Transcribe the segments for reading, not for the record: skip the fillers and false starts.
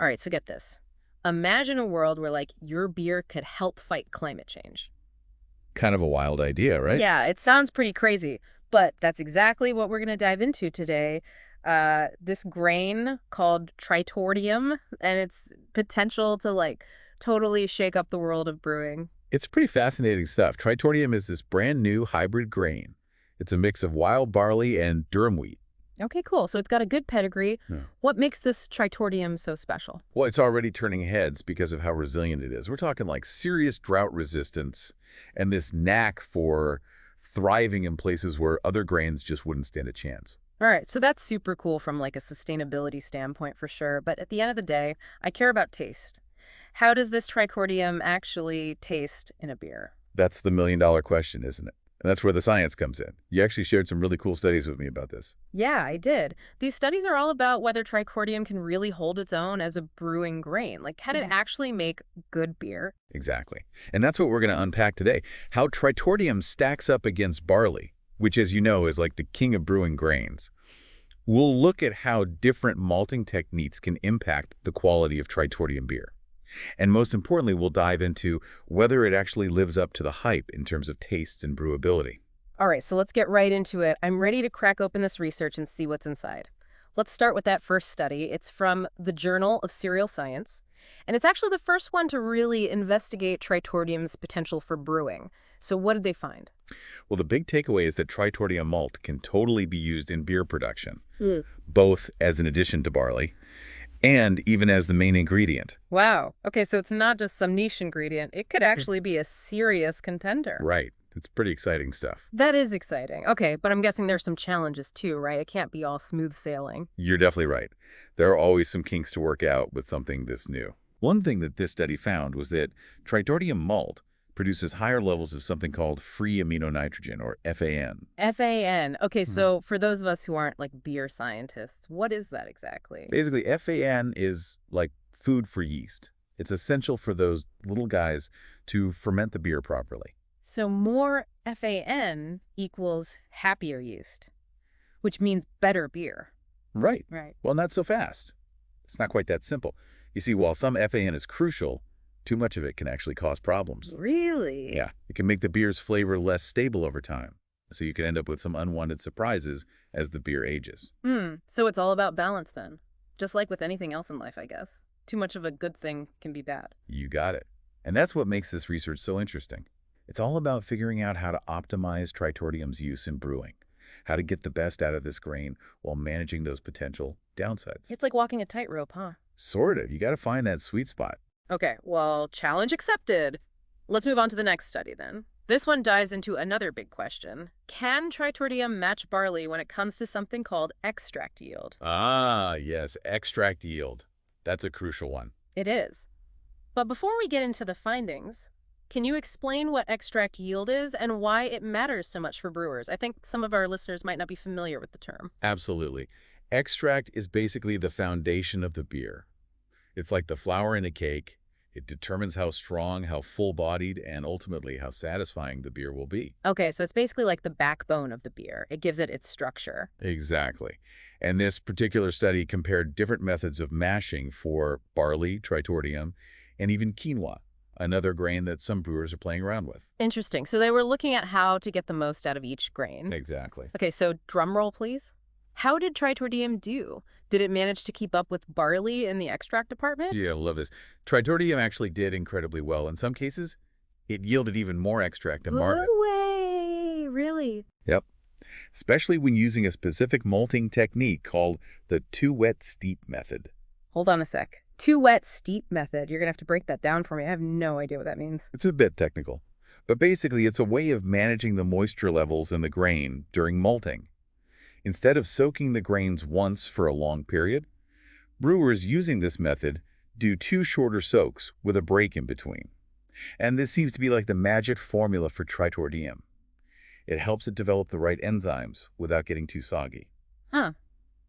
All right, so get this. Imagine a world where, like, your beer could help fight climate change. Kind of a wild idea, right? Yeah, it sounds pretty crazy, but that's exactly what we're going to dive into today. This grain called Tritordeum and its potential to, like, totally shake up the world of brewing. It's pretty fascinating stuff. Tritordium is this brand new hybrid grain. It's a mix of wild barley and durum wheat. Okay, cool. So it's got a good pedigree. Yeah. What makes this Tritordeum so special? Well, it's already turning heads because of how resilient it is. We're talking like serious drought resistance and this knack for thriving in places where other grains just wouldn't stand a chance. All right, so that's super cool from like a sustainability standpoint for sure. But at the end of the day, I care about taste. How does this tricordium actually taste in a beer? That's the million-dollar question, isn't it? And that's where the science comes in. You actually shared some really cool studies with me about this. Yeah, I did. These studies are all about whether tricordium can really hold its own as a brewing grain. Like, can it actually make good beer? Exactly. And that's what we're going to unpack today. How Tritordium stacks up against barley, which, as you know, is like the king of brewing grains. We'll look at how different malting techniques can impact the quality of Tritordium beer. And most importantly, we'll dive into whether it actually lives up to the hype in terms of tastes and brewability. All right, so let's get right into it. I'm ready to crack open this research and see what's inside. Let's start with that first study. It's from the Journal of Cereal Science, and it's actually the first one to really investigate tritordium's potential for brewing. So what did they find? Well, the big takeaway is that Tritordium malt can totally be used in beer production, both as an addition to barley and even as the main ingredient. Wow. Okay, so it's not just some niche ingredient. It could actually be a serious contender. Right. It's pretty exciting stuff. That is exciting. Okay, but I'm guessing there's some challenges too, right? It can't be all smooth sailing. You're definitely right. There are always some kinks to work out with something this new. One thing that this study found was that Tritordium malt produces higher levels of something called free amino nitrogen, or FAN. FAN. Okay, Mhm. so for those of us who aren't like beer scientists, what is that exactly? Basically, FAN is like food for yeast. It's essential for those little guys to ferment the beer properly. So more FAN equals happier yeast, which means better beer. Right. Right. Well, not so fast. It's not quite that simple. You see, while some FAN is crucial, too much of it can actually cause problems. Really? Yeah, it can make the beer's flavor less stable over time. So you can end up with some unwanted surprises as the beer ages. So it's all about balance then. Just like with anything else in life, I guess. Too much of a good thing can be bad. You got it. And that's what makes this research so interesting. It's all about figuring out how to optimize Tritordium's use in brewing, how to get the best out of this grain while managing those potential downsides. It's like walking a tightrope, huh? Sort of. You got to find that sweet spot. Okay, well, challenge accepted. Let's move on to the next study then. This one dives into another big question. Can Tritordium match barley when it comes to something called extract yield? Ah, yes, extract yield. That's a crucial one. It is. But before we get into the findings, can you explain what extract yield is and why it matters so much for brewers? I think some of our listeners might not be familiar with the term. Absolutely. Extract is basically the foundation of the beer. It's like the flour in a cake. It determines how strong, how full-bodied, and ultimately how satisfying the beer will be. Okay, so it's basically like the backbone of the beer. It gives it its structure. Exactly. And this particular study compared different methods of mashing for barley, Tritordium, and even quinoa, another grain that some brewers are playing around with. Interesting. So they were looking at how to get the most out of each grain. Exactly. Okay, so drum roll, please. How did Tritordium do? Did it manage to keep up with barley in the extract department? Yeah, I love this. Tritordium actually did incredibly well. In some cases, it yielded even more extract than barley. No way! Really? Yep. Especially when using a specific malting technique called the too-wet steep method. Hold on a sec. Too wet steep method. You're going to have to break that down for me. I have no idea what that means. It's a bit technical, but basically it's a way of managing the moisture levels in the grain during malting. Instead of soaking the grains once for a long period, brewers using this method do 2 shorter soaks with a break in between. And this seems to be like the magic formula for Tritordium. It helps it develop the right enzymes without getting too soggy. Huh.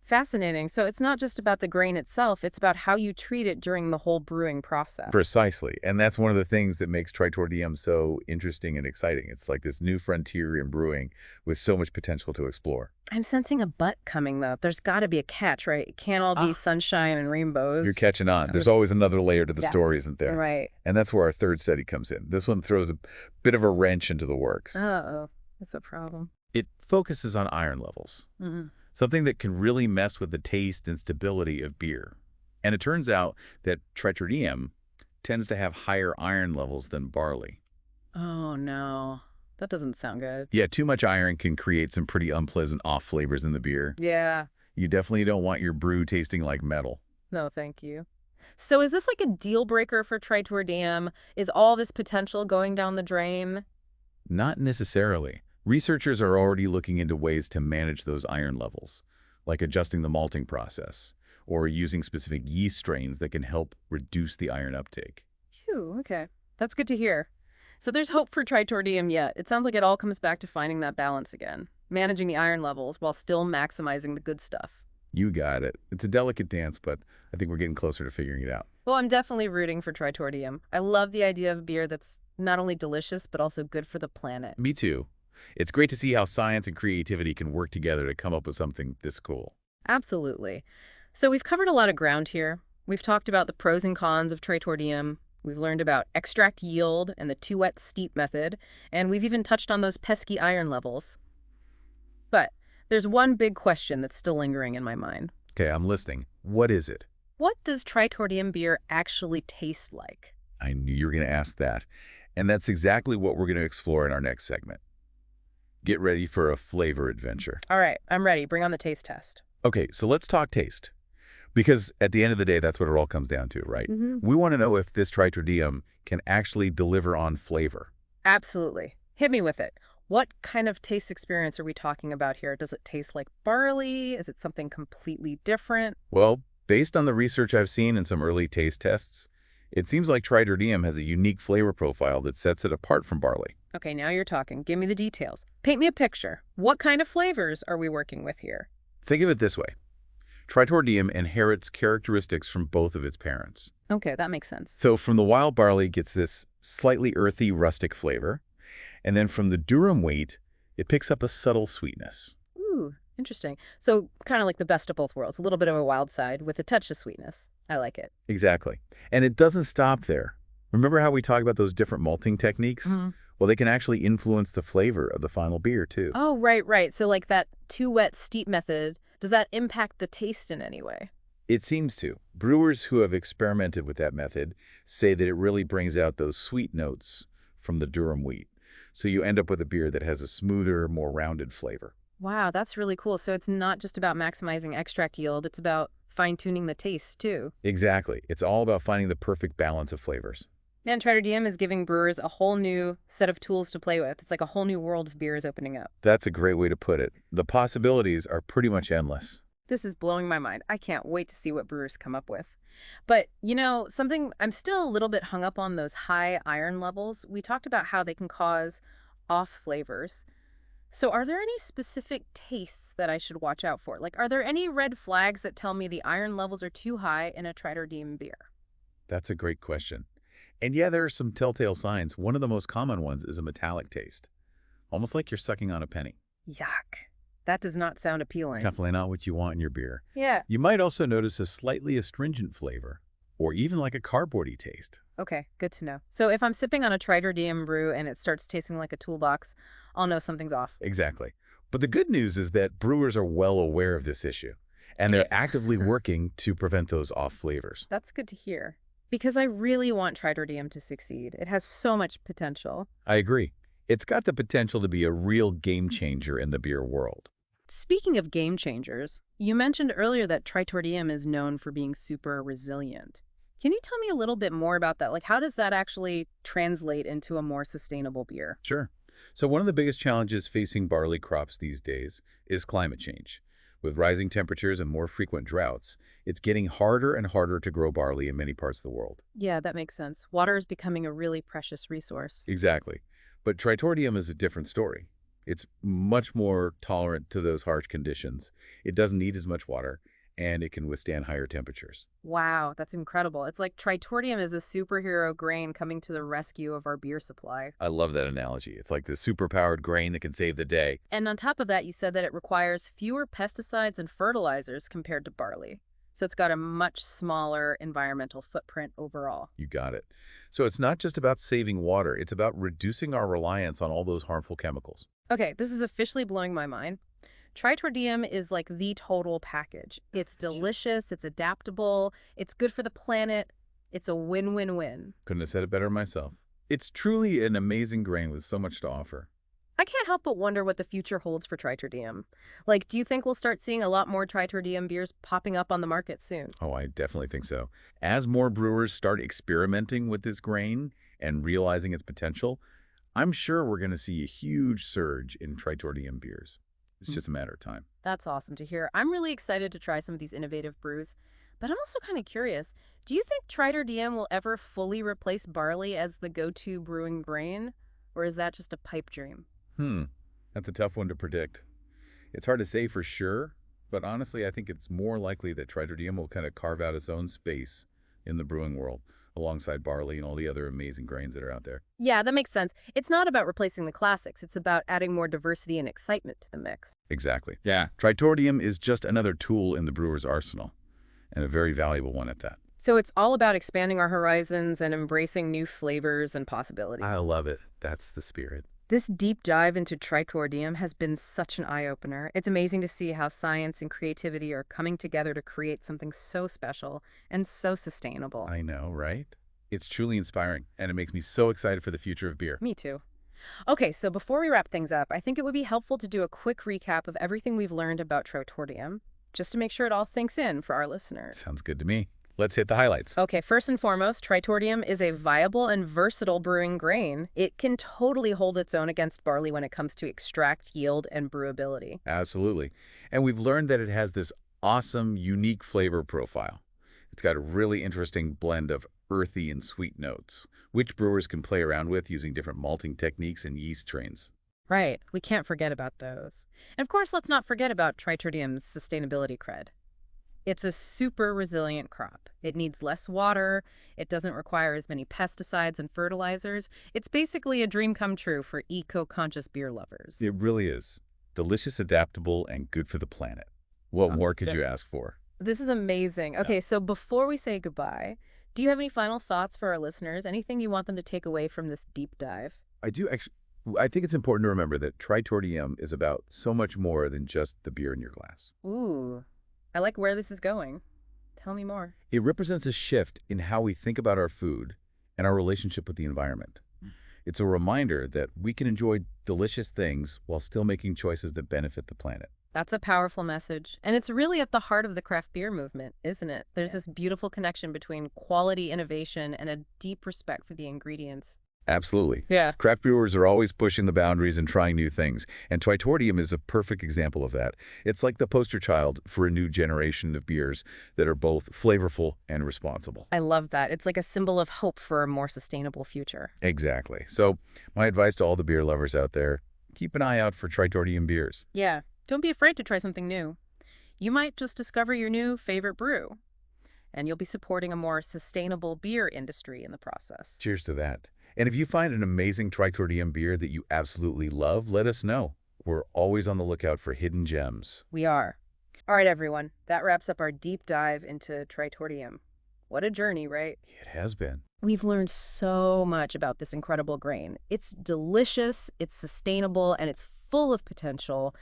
Fascinating. So it's not just about the grain itself, it's about how you treat it during the whole brewing process. Precisely. And that's one of the things that makes Tritordeum so interesting and exciting. It's like this new frontier in brewing with so much potential to explore. I'm sensing a but coming, though. There's got to be a catch, right? It can't all be Ah, sunshine and you're rainbows. catching on. I There's was- always another layer to the Yeah, story, isn't there? right. And that's where our third study comes in. This one throws a bit of a wrench into the works. Uh-oh. That's a problem. It focuses on iron levels, something that can really mess with the taste and stability of beer. And it turns out that Tritordeum tends to have higher iron levels than barley. Oh, no. That doesn't sound good. Yeah, too much iron can create some pretty unpleasant off flavors in the beer. Yeah. You definitely don't want your brew tasting like metal. No, thank you. So is this like a deal breaker for Tritordeum? Is all this potential going down the drain? Not necessarily. Researchers are already looking into ways to manage those iron levels, like adjusting the malting process or using specific yeast strains that can help reduce the iron uptake. Phew, okay. That's good to hear. So there's hope for Tritordeum yet. It sounds like it all comes back to finding that balance again, managing the iron levels while still maximizing the good stuff. You got it. It's a delicate dance, but I think we're getting closer to figuring it out. Well, I'm definitely rooting for Tritordeum. I love the idea of beer that's not only delicious, but also good for the planet. Me too. It's great to see how science and creativity can work together to come up with something this cool. Absolutely. So we've covered a lot of ground here. We've talked about the pros and cons of Tritordeum. We've learned about extract yield and the two-wet steep method, and we've even touched on those pesky iron levels. But there's one big question that's still lingering in my mind. Okay, I'm listening. What is it? What does Tritordeum beer actually taste like? I knew you were going to ask that. And that's exactly what we're going to explore in our next segment. Get ready for a flavor adventure. All right, I'm ready. Bring on the taste test. Okay, so let's talk taste. Because at the end of the day, that's what it all comes down to, right? We want to know if this Tritordeum can actually deliver on flavor. Absolutely. Hit me with it. What kind of taste experience are we talking about here? Does it taste like barley? Is it something completely different? Well, based on the research I've seen in some early taste tests, it seems like Tritordeum has a unique flavor profile that sets it apart from barley. Okay, now you're talking. Give me the details. Paint me a picture. What kind of flavors are we working with here? Think of it this way. Tritordeum inherits characteristics from both of its parents. Okay, that makes sense. So from the wild barley gets this slightly earthy, rustic flavor. And then from the durum wheat, it picks up a subtle sweetness. Ooh, interesting. So kind of like the best of both worlds. A little bit of a wild side with a touch of sweetness. I like it. Exactly. And it doesn't stop there. Remember how we talked about those different malting techniques? Well, they can actually influence the flavor of the final beer, too. Oh, right, right. So like that two-wet steep method, does that impact the taste in any way? It seems to. Brewers who have experimented with that method say that it really brings out those sweet notes from the durum wheat. So you end up with a beer that has a smoother, more rounded flavor. Wow, that's really cool. So it's not just about maximizing extract yield, it's about fine-tuning the taste, too. Exactly. It's all about finding the perfect balance of flavors. Man, Tritordeum is giving brewers a whole new set of tools to play with. It's like a whole new world of beers opening up. That's a great way to put it. The possibilities are pretty much endless. This is blowing my mind. I can't wait to see what brewers come up with. But, you know, something I'm still a little bit hung up on those high iron levels. We talked about how they can cause off flavors. So are there any specific tastes that I should watch out for? Like, are there any red flags that tell me the iron levels are too high in a Tritordeum beer? That's a great question. And yeah, there are some telltale signs. One of the most common ones is a metallic taste, almost like you're sucking on a penny. Yuck. That does not sound appealing. Definitely not what you want in your beer. Yeah. You might also notice a slightly astringent flavor, or even like a cardboardy taste. Okay, good to know. So if I'm sipping on a Tritordeum brew and it starts tasting like a toolbox, I'll know something's off. Exactly. But the good news is that brewers are well aware of this issue, and they're actively working to prevent those off flavors. That's good to hear. Because I really want Tritordeum to succeed. It has so much potential. I agree. It's got the potential to be a real game changer in the beer world. Speaking of game changers, you mentioned earlier that Tritordeum is known for being super resilient. Can you tell me a little bit more about that? Like, how does that actually translate into a more sustainable beer? Sure. So one of the biggest challenges facing barley crops these days is climate change. With rising temperatures and more frequent droughts, it's getting harder and harder to grow barley in many parts of the world. Yeah, that makes sense. Water is becoming a really precious resource. Exactly. But Tritordeum is a different story. It's much more tolerant to those harsh conditions. It doesn't need as much water, and it can withstand higher temperatures. Wow, that's incredible. It's like Tritordeum is a superhero grain coming to the rescue of our beer supply. I love that analogy. It's like the superpowered grain that can save the day. And on top of that, you said that it requires fewer pesticides and fertilizers compared to barley. So it's got a much smaller environmental footprint overall. You got it. So it's not just about saving water, it's about reducing our reliance on all those harmful chemicals. Okay, this is officially blowing my mind. Tritordium is like the total package. It's delicious, it's adaptable, it's good for the planet. It's a win-win-win. Couldn't have said it better myself. It's truly an amazing grain with so much to offer. I can't help but wonder what the future holds for Tritordium. Like, do you think we'll start seeing a lot more Tritordium beers popping up on the market soon? Oh, I definitely think so. As more brewers start experimenting with this grain and realizing its potential, I'm sure we're going to see a huge surge in Tritordium beers. It's just a matter of time. That's awesome to hear. I'm really excited to try some of these innovative brews, but I'm also kind of curious. Do you think Tritordium will ever fully replace barley as the go-to brewing grain, or is that just a pipe dream? That's a tough one to predict. It's hard to say for sure, but honestly, I think it's more likely that Tritordium will kind of carve out its own space in the brewing world, alongside barley and all the other amazing grains that are out there. Yeah, that makes sense. It's not about replacing the classics. It's about adding more diversity and excitement to the mix. Exactly. Yeah. Tritordium is just another tool in the brewer's arsenal, and a very valuable one at that. So it's all about expanding our horizons and embracing new flavors and possibilities. I love it. That's the spirit. This deep dive into Tritordium has been such an eye-opener. It's amazing to see how science and creativity are coming together to create something so special and so sustainable. I know, right? It's truly inspiring, and it makes me so excited for the future of beer. Me too. Okay, so before we wrap things up, I think it would be helpful to do a quick recap of everything we've learned about Tritordium, just to make sure it all sinks in for our listeners. Sounds good to me. Let's hit the highlights. Okay, first and foremost, Tritordium is a viable and versatile brewing grain. It can totally hold its own against barley when it comes to extract, yield, and brewability. Absolutely. And we've learned that it has this awesome, unique flavor profile. It's got a really interesting blend of earthy and sweet notes, which brewers can play around with using different malting techniques and yeast strains. Right, we can't forget about those. And of course, let's not forget about Tritordium's sustainability cred. It's a super resilient crop. It needs less water. It doesn't require as many pesticides and fertilizers. It's basically a dream come true for eco-conscious beer lovers. It really is. Delicious, adaptable, and good for the planet. What more could you ask for? This is amazing. Okay, so before we say goodbye, do you have any final thoughts for our listeners? Anything you want them to take away from this deep dive? I do actually. I think it's important to remember that Tritordium is about so much more than just the beer in your glass. Ooh, I like where this is going. Tell me more. It represents a shift in how we think about our food and our relationship with the environment. It's a reminder that we can enjoy delicious things while still making choices that benefit the planet. That's a powerful message. And it's really at the heart of the craft beer movement, isn't it? There's this beautiful connection between quality innovation and a deep respect for the ingredients. Absolutely. Yeah. Craft brewers are always pushing the boundaries and trying new things, and Tritordium is a perfect example of that. It's like the poster child for a new generation of beers that are both flavorful and responsible. I love that. It's like a symbol of hope for a more sustainable future. Exactly. So my advice to all the beer lovers out there, keep an eye out for Tritordium beers. Yeah. Don't be afraid to try something new. You might just discover your new favorite brew, and you'll be supporting a more sustainable beer industry in the process. Cheers to that. And if you find an amazing Tritordium beer that you absolutely love, let us know. We're always on the lookout for hidden gems. We are. All right, everyone. That wraps up our deep dive into Tritordium. What a journey, right? It has been. We've learned so much about this incredible grain. It's delicious, it's sustainable, and it's full of potential.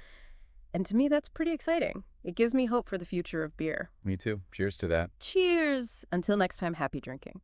And to me, that's pretty exciting. It gives me hope for the future of beer. Me too. Cheers to that. Cheers! Until next time, happy drinking.